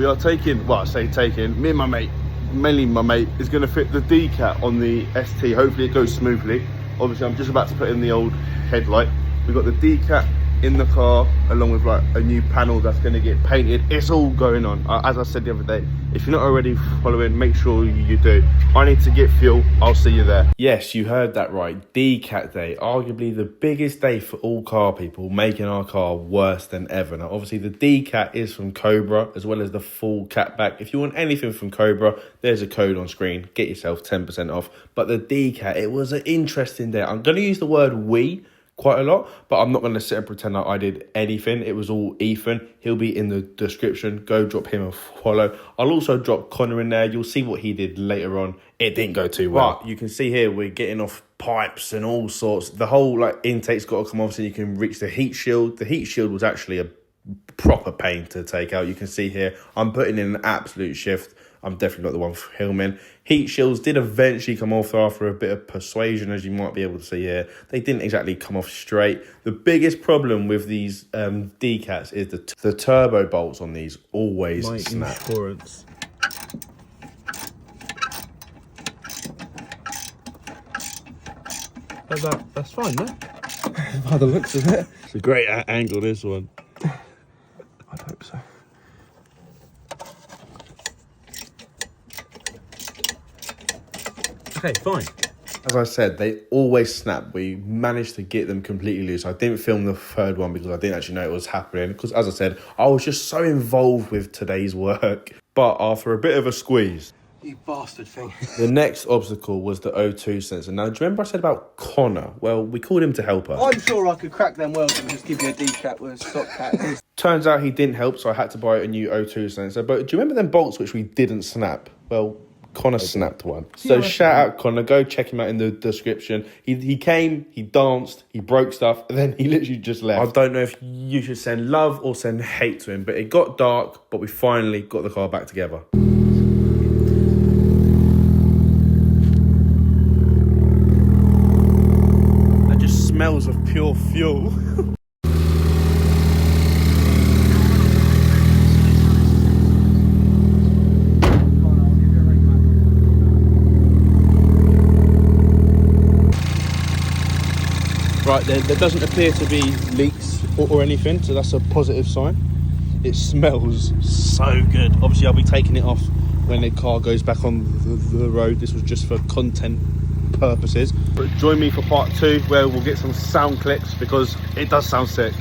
We are taking, well, I say taking, me and my mate, mainly my mate, is going to fit the decat on the ST. Hopefully it goes smoothly. Obviously I'm just about to put in the old headlight. We've got the decat in the car along with like a new panel that's going to get painted. It's all going on. As I said the other day, if you're not already following, make sure you do. I need to get fuel. I'll see you there. Yes, you heard that right. Decat day, arguably the biggest day for all car people, making our car worse than ever. Now obviously the decat is from Cobra as well as the full catback. If you want anything from Cobra, there's a code on screen. Get yourself 10% off. But the decat, it was an interesting day. I'm going to use the word we quite a lot, but I'm not going to sit and pretend like I did anything. It was all Ethan. He'll be in the description. Go drop him a follow. I'll also drop Connor in there. You'll see what he did later on. It didn't go too well. But you can see here we're getting off pipes and all sorts. The whole like intake's got to come off so you can reach the heat shield. The heat shield was actually a proper pain to take out. You can see here I'm putting in an absolute shift. I'm definitely not the one filming. Heat shields did eventually come off after a bit of persuasion, as you might be able to see here. They didn't exactly come off straight. The biggest problem with these decats is the turbo bolts on these always snap. Insurance. That's fine, no? By the looks of it. It's a great angle, this one. I hope so. Okay, fine. As I said, they always snap. We managed to get them completely loose. I didn't film the third one because I didn't actually know it was happening. Because as I said, I was just so involved with today's work. But after a bit of a squeeze, you bastard thing. The next obstacle was the O2 sensor. Now, do you remember I said about Connor? Well, we called him to help us. I'm sure I could crack them welds and just give you a decat with a stock cat. Turns out he didn't help, so I had to buy a new O2 sensor. But do you remember them bolts which we didn't snap? Well, Connor snapped one. So shout out Connor, go check him out in the description. He came, he danced, he broke stuff, and then he literally just left. I don't know if you should send love or send hate to him, but it got dark, but we finally got the car back together. That just smells of pure fuel. Right, there doesn't appear to be leaks or anything, so that's a positive sign. It smells so good. Obviously, I'll be taking it off when the car goes back on the road. This was just for content purposes. But join me for part 2, where we'll get some sound clips because it does sound sick.